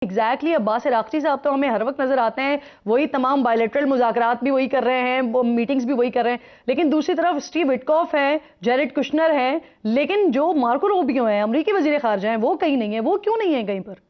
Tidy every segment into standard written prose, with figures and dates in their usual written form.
Exactly Abbas इराक़ची साहब तो हमें हर वक्त नजर आते हैं, वही तमाम बायलैटरल मुज़ाकरात भी वही कर रहे हैं, वो मीटिंग्स भी वही कर रहे हैं, लेकिन दूसरी तरफ स्टीव विटकॉफ है, जेरेड कुशनर है, लेकिन जो मार्को रूबियो है, अमरीकी वजीर खारजा हैं, वो कहीं नहीं है। वो क्यों नहीं है कहीं पर?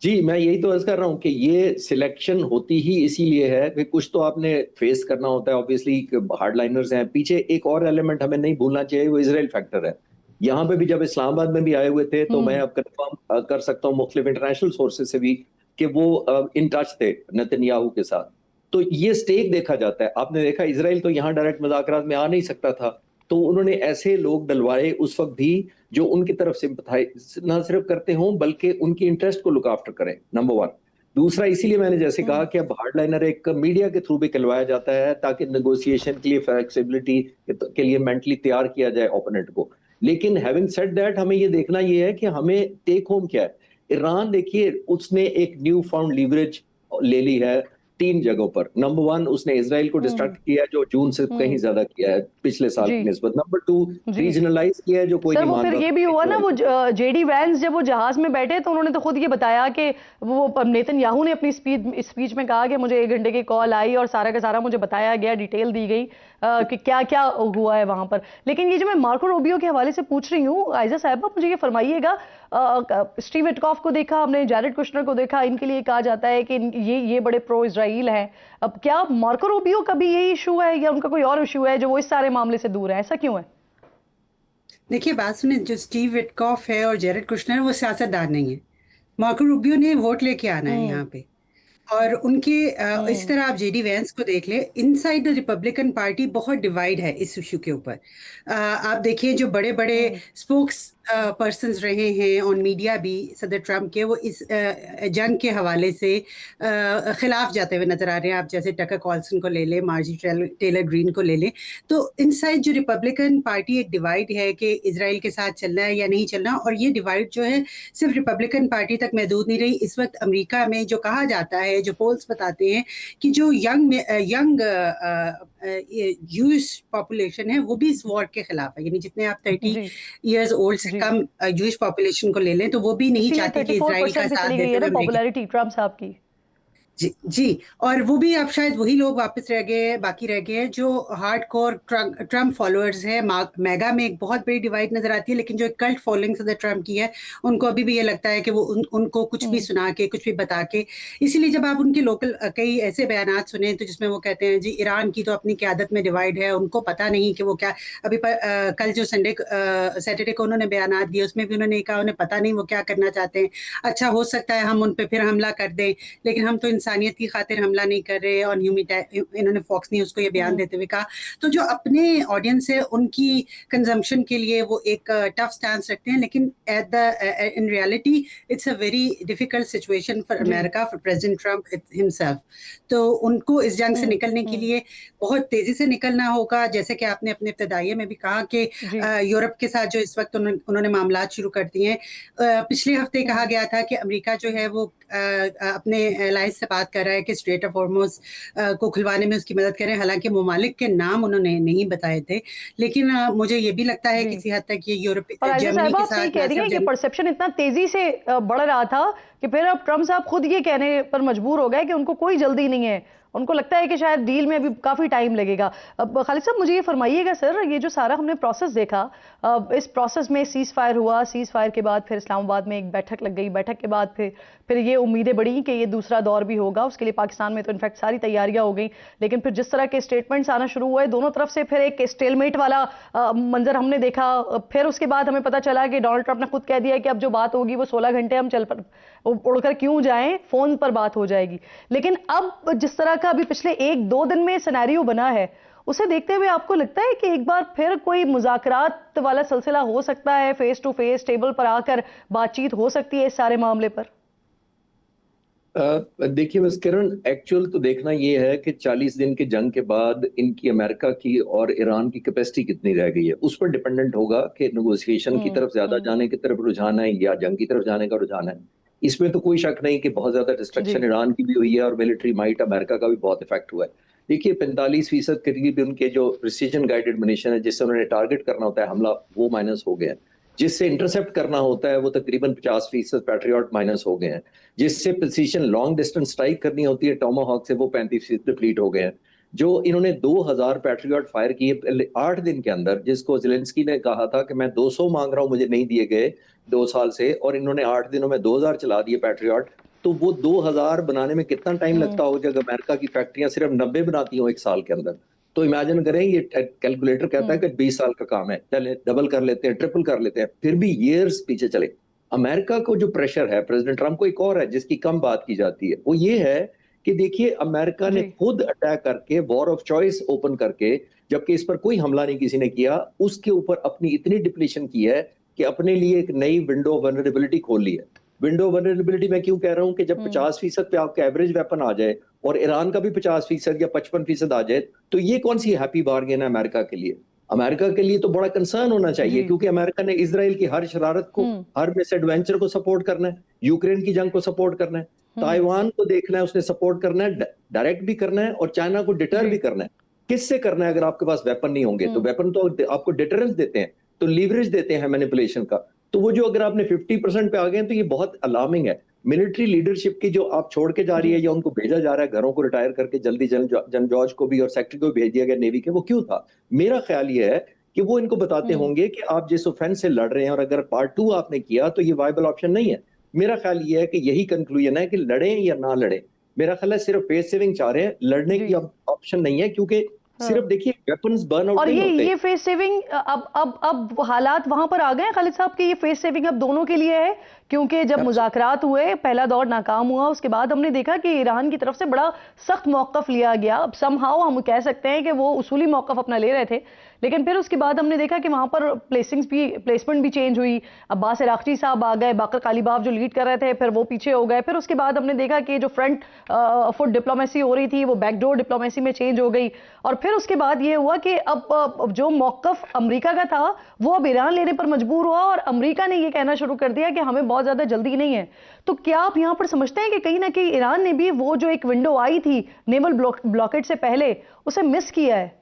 जी, मैं यही तो अर्ज कर रहा हूँ कि ये सिलेक्शन होती ही इसीलिए है कि कुछ तो आपने फेस करना होता है। ऑब्वियसली हार्डलाइनर्स हैं, पीछे एक और एलिमेंट हमें नहीं भूलना चाहिए, वो इसराइल फैक्टर है। यहाँ पे भी जब इस्लामाबाद में भी आए हुए थे तो मैं अब कंफर्म कर सकता हूँ मुख्तलिफ इंटरनेशनल सोर्सेज से भी कि वो इन टच थे नेतन्याहू के साथ। तो ये स्टेक देखा जाता है। आपने देखा इसराइल तो यहाँ डायरेक्ट मुज़ाकरात में आ नहीं सकता था, तो उन्होंने ऐसे लोग डलवाए उस वक्त भी जो उनकी तरफ सिंपथाइज ना सिर्फ करते हों बल्कि उनकी इंटरेस्ट को लुक आफ्टर करें, नंबर वन। दूसरा, इसीलिए मैंने जैसे कहा कि अब हार्डलाइनर एक मीडिया के थ्रू भी कहलवाया जाता है ताकि नेगोशिएशन के लिए फ्लेक्सिबिलिटी के लिए मेंटली तैयार किया जाए ओपोनेंट को। लेकिन हैविंग सेड दैट, हमें ये देखना ये है कि हमें टेक होम क्या है। ईरान देखिए, उसने एक न्यू फाउंड लीवरेज ले ली है 3 जगहों पर। नंबर वन, उसने इसराइल को डिस्ट्रैक्ट किया है जो जून से कहीं ज्यादा किया है पिछले साल की जी निस्बत। नंबर टू, जी रीजनलाइज किया है जो कोई सर, नहीं वो मान फिर रहा ये था भी हुआ ना, इसराइल वो को। जेडी वैंस जब वो जहाज में बैठे तो उन्होंने तो खुद ये बताया कि वो नेतन्याहू ने अपनी स्पीच में कहा कि मुझे 1 घंटे की कॉल आई और सारा का सारा मुझे बताया गया, डिटेल दी गई कि क्या क्या हुआ है वहां पर। लेकिन ये जो मैं मार्को रूबियो के हवाले से पूछ रही हूँ, आयजा साहबा मुझे ये फरमाइएगा, स्टीव विटकॉफ को देखा हमने, जैरेड कुशनर को देखा, इनके लिए कहा जाता है कि ये बड़े प्रो इसराइल हैं। अब क्या मार्को रूबियो का भी यही इशू है या उनका कोई और इशू है जो वो इस सारे मामले से दूर है? ऐसा क्यों है? देखिए, बात सुने, जो स्टीव विटकॉफ है और जेरेड कुशनर वो सियासतदान नहीं है। मार्को रूबियो ने वोट लेके आना है हम्म यहाँ पे। और उनके इस हम्म तरह आप जेडी वैंस को देख ले, इनसाइड द रिपब्लिकन पार्टी बहुत डिवाइड है इस इशू के ऊपर। आप देखिए, जो बड़े बड़े हम्म स्पोक्स पर्सन्स रहे हैं ऑन मीडिया भी सदर ट्रम्प के, वो इस जंग के हवाले से खिलाफ जाते हुए नजर आ रहे हैं। आप जैसे टकर कॉल्सन को ले लें, मार्जी टेलर ग्रीन को ले लें। तो इनसाइड जो रिपब्लिकन पार्टी एक डिवाइड है कि इसराइल के साथ चलना है या नहीं चलना। और ये डिवाइड जो है सिर्फ रिपब्लिकन पार्टी तक महदूद नहीं रही। इस वक्त अमेरिका में जो कहा जाता है, जो पोल्स बताते हैं कि जो यंग जूश पॉपुलेशन है वो भी इस वॉर के खिलाफ है। यानी जितने आप 30 जी ईयर्स ओल्ड से जी कम जूश पॉपुलेशन को ले लें तो वो भी नहीं इसीलिए चाहती कि इसराइल का 34% पे साथ चली गई देते है ना हुए अमेरिका। पॉपुलैरिटी ट्रम्प साहब की। जी जी। और वो भी अब शायद वही लोग वापस रह गए हैं, बाकी रह गए हैं जो हार्डकोर ट्रम्प फॉलोअर्स है। मैगा में एक बहुत बड़ी डिवाइड नजर आती है, लेकिन जो एक कल्ट फॉलोइंग सदर ट्रम्प की है, उनको अभी भी ये लगता है कि वो उनको कुछ भी हम्म सुना के, कुछ भी बता के। इसीलिए जब आप उनके लोकल कई ऐसे बयानात सुने तो जिसमें वो कहते हैं जी ईरान की तो अपनी क़यादत में डिवाइड है, उनको पता नहीं कि वो क्या। अभी कल जो सैटरडे को उन्होंने बयानात दिए उसमें भी उन्होंने कहा उन्हें पता नहीं वो क्या करना चाहते हैं। अच्छा, हो सकता है हम उन पर फिर हमला कर दें, लेकिन हम तो इंसानियत की खातिर हमला नहीं कर रहे। और इन्होंने फॉक्स न्यूज को ये बयान हम्म देते हुए कहा। तो जो अपने ऑडियंस है उनकी कंजम्पशन के लिए वो एक टफ स्टैंड रखते हैं, लेकिन at the in reality it's a very difficult situation for the America, for president Trump himself. तो उनको इस जंग से निकलने के हम्म लिए बहुत तेजी से निकलना होगा। जैसे कि आपने अपने इब्तदाइये में भी कहा कि जी यूरोप के साथ जो इस वक्त उन्होंने मामला शुरू कर दिए हैं। पिछले हफ्ते कहा हम्म गया था कि अमेरिका जो है वो अपने एलाइंस से बात कर रहा है कि स्ट्रेट ऑफ हॉर्मुज को खुलवाने में उसकी मदद करें। हालांकि ममालिक के नाम उन्होंने नहीं बताए थे, लेकिन मुझे ये भी लगता है जी। किसी हद तक ये यूरोप और आयशा जर्मनी साहबा के आप सही साथ कह ना रही सिर्फ हैं कि परसेप्शन इतना तेजी से बढ़ रहा था कि फिर अब ट्रम्प साहब खुद ये कहने पर मजबूर हो गए कि उनको कोई जल्दी नहीं है, उनको लगता है कि शायद डील में अभी काफी टाइम लगेगा। अब खालिद साहब मुझे ये फरमाइएगा सर, ये जो सारा हमने प्रोसेस देखा, इस प्रोसेस में सीज फायर हुआ, सीज फायर के बाद फिर इस्लामाबाद में एक बैठक लग गई, बैठक के बाद फिर ये उम्मीदें बढ़ी कि ये दूसरा दौर भी होगा, उसके लिए पाकिस्तान में तो इनफैक्ट सारी तैयारियां हो गई। लेकिन फिर जिस तरह के स्टेटमेंट्स आना शुरू हुए दोनों तरफ से, फिर एक स्टेलमेट वाला मंजर हमने देखा। फिर उसके बाद हमें पता चला कि डोनाल्ड ट्रंप ने खुद कह दिया कि अब जो बात होगी वो 16 घंटे हम उड़कर क्यों जाएं, फोन पर बात हो जाएगी। लेकिन अब जिस तरह का अभी पिछले 1-2 दिन में सिनेरियो बना है, उसे देखते हुए आपको लगता है कि एक बार फिर कोई मुज़ाकरात वाला सिलसिला हो सकता है, फेस टू फेस टेबल पर आकर बातचीत हो सकती है इस सारे मामले पर? देखिए मिस किरण, एक्चुअल तो देखना ये है कि 40 दिन के जंग के बाद इनकी अमेरिका की और ईरान की कैपेसिटी कितनी रह गई है। उस पर डिपेंडेंट होगा कि नेगोशिएशन की तरफ ज्यादा हम्म जाने की तरफ रुझान है या जंग की तरफ जाने का रुझान है। इसमें तो कोई शक नहीं कि बहुत ज्यादा जी डिस्ट्रक्शन ईरान की भी हुई है और मिलिट्री माइट अमेरिका का भी बहुत इफेक्ट हुआ है। देखिए, 45% करीब उनके जो प्रिसीजन गाइडेड मिशन है जिससे उन्होंने टारगेट करना होता है हमला, वो माइनस हो गया है। जिससे इंटरसेप्ट करना होता है वो तकरीबन 50% पैट्रियट माइनस हो गए हैं, जिससे प्रिसीशन लॉन्ग डिस्टेंस स्ट्राइक करनी होती है टोमाहॉक से वो 35% डिप्लीट हो गए हैं। जो इन्होंने 2000 पैट्रियट फायर किए पहले 8 दिन के अंदर, जिसको जेलेंस्की ने कहा था कि मैं 200 मांग रहा हूं, मुझे नहीं दिए गए 2 साल से, और इन्होंने 8 दिनों में 2000 चला दिए पैट्रियट। तो वो 2000 बनाने में कितना टाइम लगता होगा जब अमेरिका की फैक्ट्रियां सिर्फ 90 बनाती हो 1 साल के अंदर। तो इमेजिन करें, ये कैलकुलेटर कहता है कि 20 साल का काम है, चले डबल कर लेते हैं, ट्रिपल कर लेते हैं, फिर भी ईयर्स पीछे चले। अमेरिका को जो प्रेशर है प्रेसिडेंट ट्रंप को, एक और है जिसकी कम बात की जाती है, वो ये है कि देखिए अमेरिका ने जी खुद अटैक करके वॉर ऑफ चॉइस ओपन करके, जबकि इस पर कोई हमला नहीं किसी ने किया, उसके ऊपर अपनी इतनी डिप्लीशन की है कि अपने लिए एक नई विंडो वनरेबिलिटी खोल ली है। विंडो वनरेबिलिटी मैं क्यों कह रहा हूं कि जब 50% पे आपका एवरेज वेपन आ जाए और ईरान का भी 50% या 55% आ जाए, तो ये कौन सी हैप्पी बार्गेन है अमेरिका के लिए? अमेरिका के लिए तो बड़ा कंसर्न होना चाहिए, जी क्योंकि अमेरिका ने इजराइल की हर शरारत को, हम्म हर मिस एडवेंचर को सपोर्ट करना है, यूक्रेन की जंग को सपोर्ट करना है, हम्म ताइवान को देखना है, उसने सपोर्ट करना है, डायरेक्ट भी करना है, और चाइना को डिटर जी भी करना है। किससे करना है? अगर आपके पास वेपन नहीं होंगे तो हम्म वेपन तो आपको डिटरेंस देते हैं, तो लीवरेज देते हैं मैनिपुलेशन का। तो वो जो अगर आपने 50% पे आ गए तो ये बहुत अलार्मिंग है। मिलिट्री लीडरशिप की जो आप छोड़ के जा रही जी है या उनको भेजा जा रहा है घरों को रिटायर करके जल्दी, जन जॉर्ज को भी और सेक्रेटरी को भी भेज दिया गया नेवी के, वो क्यों था? मेरा ख्याल ये है कि वो इनको बताते हम्म होंगे कि आप जिस ऑफेंस से लड़ रहे हैं और अगर पार्ट 2 आपने किया तो ये वायबल ऑप्शन नहीं है। मेरा ख्याल ये है कि यही कंक्लूजन है कि लड़ें या ना लड़ें। मेरा ख्याल है सिर्फ फेस सेविंग चाह रहे हैं, लड़ने जी की अब ऑप्शन नहीं है, क्योंकि सिर्फ हाँ। देखिए वेपन्स बर्न आउट और नहीं होते। ये फेस सेविंग अब हालात वहां पर आ गए हैं खालिद साहब कि ये फेस सेविंग अब दोनों के लिए है, क्योंकि जब मुज़ाकरात हुए पहला दौर नाकाम हुआ, उसके बाद हमने देखा कि ईरान की तरफ से बड़ा सख्त मौकफ लिया गया। अब समहाउ हम कह सकते हैं कि वो उसूली मौकफ अपना ले रहे थे, लेकिन फिर उसके बाद हमने देखा कि वहां पर प्लेसमेंट भी चेंज हुई। अब्बास इराक्ची साहब आ गए, बाकर कालीबाफ जो लीड कर रहे थे फिर वो पीछे हो गए। फिर उसके बाद हमने देखा कि जो फ्रंट फुट डिप्लोमेसी हो रही थी वो बैकडोर डिप्लोमेसी में चेंज हो गई। और फिर उसके बाद ये हुआ कि अब जो मौकफ अमेरिका का था वो अब ईरान लेने पर मजबूर हुआ, और अमेरिका ने ये कहना शुरू कर दिया कि हमें बहुत ज्यादा जल्दी नहीं है। तो क्या आप यहां पर समझते हैं कि कहीं ना कहीं ईरान ने भी वो जो एक विंडो आई थी नेवल ब्लॉकेट से पहले, उसे मिस किया है?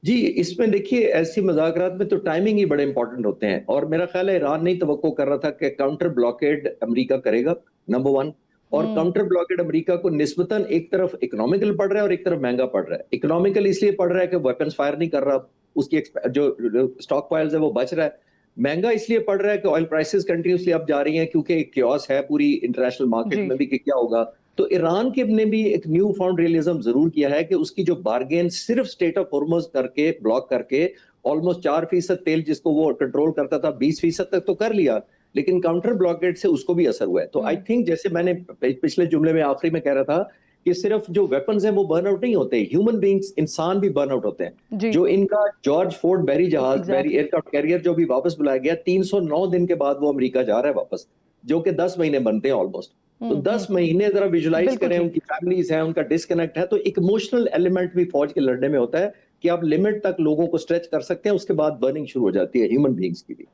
जी, इसमें देखिए ऐसी मुज़ाकरात में तो टाइमिंग ही बड़े इंपॉर्टेंट होते हैं, और मेरा ख्याल है ईरान नहीं तवक्को कर रहा था कि काउंटर ब्लॉकेड अमेरिका करेगा, नंबर 1। और हम्म काउंटर ब्लॉकेड अमेरिका को निस्बतन एक तरफ इकोनॉमिकल पड़ रहा है और एक तरफ महंगा पड़ रहा है। इकोनॉमिकल इसलिए पड़ रहा है कि वेपन्स फायर नहीं कर रहा, उसकी जो स्टॉक पाइल्स है वो बच रहा है। महंगा इसलिए पड़ रहा है कि ऑयल प्राइसेस कंटिन्यूसली अप जा रही हैं, क्योंकि एक क्योस है पूरी इंटरनेशनल मार्केट जी में भी कि क्या होगा। तो ईरान के ने भी एक न्यू फाउंड रियलिज्म जरूर किया है कि उसकी जो बार्गेन सिर्फ स्टेट ऑफ हॉर्मुज करके ब्लॉक करके ऑलमोस्ट 4% तेल जिसको वो कंट्रोल करता था 20% तक तो कर लिया, लेकिन काउंटर ब्लॉकेट से उसको भी असर हुआ है। तो आई थिंक जैसे मैंने पिछले जुमले में आखिरी में कह रहा था कि सिर्फ जो वेपन्स हैं वो बर्न आउट नहीं होते, ह्यूमन बींग्स इंसान भी बर्न आउट होते हैं। जी जो इनका जॉर्ज फोर्ड बैरी जहाज, बैरी एग्जैक्टली एयरक्राफ्ट कैरियर जो भी वापस बुलाया गया 309 दिन के बाद वो अमेरिका जा रहा है वापस, जो कि 10 महीने बनते हैं ऑलमोस्ट। तो 10 महीने जरा विजुलाइज बिल्कुल करें, ठीक। उनकी फैमिलीज हैं, उनका डिस्कनेक्ट है, तो एक इमोशनल एलिमेंट भी फौज के लड़ने में होता है कि आप लिमिट तक लोगों को स्ट्रेच कर सकते हैं, उसके बाद बर्निंग शुरू हो जाती है ह्यूमन बींग्स की भी।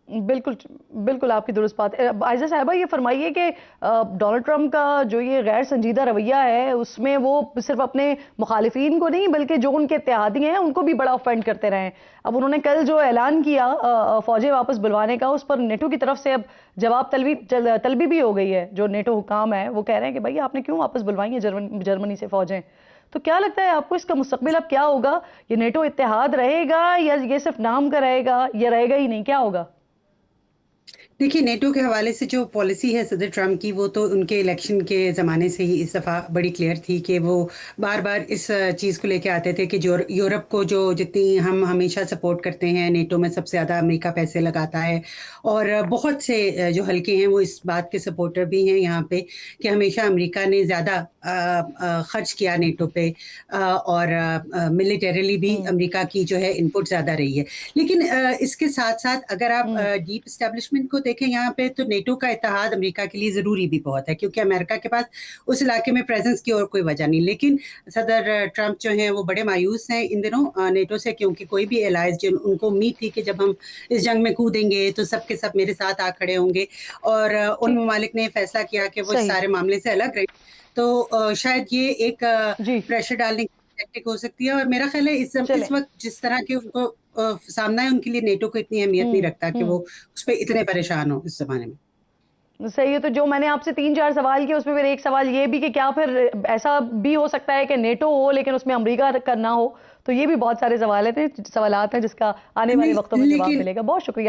बिल्कुल बिल्कुल आपकी दुरुस्त बात है। आयजा साहबा ये फरमाइए कि डोनाल्ड ट्रंप का जो ये गैर संजीदा रवैया है उसमें वो सिर्फ अपने मुखालिफिन को नहीं बल्कि जो उनके इत्तेहादी हैं उनको भी बड़ा ऑफेंड करते रहे हैं। अब उन्होंने कल जो ऐलान किया फौजें वापस बुलवाने का, उस पर नेटो की तरफ से अब जवाब तलबी भी हो गई है। जो नेटो हुकाम है वो कह रहे हैं कि भाई आपने क्यों वापस बुलवाई है जर्मनी से फौजें। तो क्या लगता है आपको इसका मुस्तकबिल अब क्या होगा? ये नेटो इत्तेहाद रहेगा या ये सिर्फ नाम का रहेगा या रहेगा ही नहीं, क्या होगा? देखिए, नेटो के हवाले से जो पॉलिसी है सदर ट्रंप की, वो तो उनके इलेक्शन के ज़माने से ही इस दफ़ा बड़ी क्लियर थी कि वो बार बार इस चीज़ को लेके आते थे कि जो यूरोप को जो जितनी हम हमेशा सपोर्ट करते हैं, नेटो में सबसे ज़्यादा अमेरिका पैसे लगाता है, और बहुत से जो हल्के हैं वो इस बात के सपोर्टर भी हैं यहाँ पे कि हमेशा अमेरिका ने ज़्यादा खर्च किया नेटो पे, और मिलिटरीली भी अमेरिका की जो है इनपुट ज़्यादा रही है। लेकिन इसके साथ साथ अगर आप डीप एस्टेब्लिशमेंट को देखें यहाँ पे, तो नेटो का इत्तेहाद अमेरिका के लिए ज़रूरी भी बहुत है, क्योंकि अमेरिका के पास उस इलाके में प्रेजेंस की और कोई वजह नहीं। लेकिन सदर ट्रंप जो हैं वो बड़े मायूस हैं इन दिनों नेटो से, क्योंकि कोई भी एलाइज जो उनको उम्मीद थी कि जब हम इस जंग में कूदेंगे तो सब के सब मेरे साथ आ खड़े होंगे, और उन ममालिक ने फैसला किया कि वो इस सही सारे मामले से अलग रहे। तो शायद ये एक जी प्रेशर डालने की टैक्टिक हो सकती है। और मेरा ख्याल है इस चलें वक्त जिस तरह के उनको सामना है उनके लिए नेटो को इतनी अहमियत नहीं रखता कि वो उस पर इतने परेशान हो इस जमाने में। सही है। तो जो मैंने आपसे 3-4 सवाल किए उसमें फिर एक सवाल ये भी कि क्या फिर ऐसा भी हो सकता है कि नेटो हो लेकिन उसमें अमेरिका करना हो? तो ये भी बहुत सारे सवाल हैं जिसका आने वाले नहीं, वक्तों में जवाब लेकिन मिलेगा। बहुत शुक्रिया।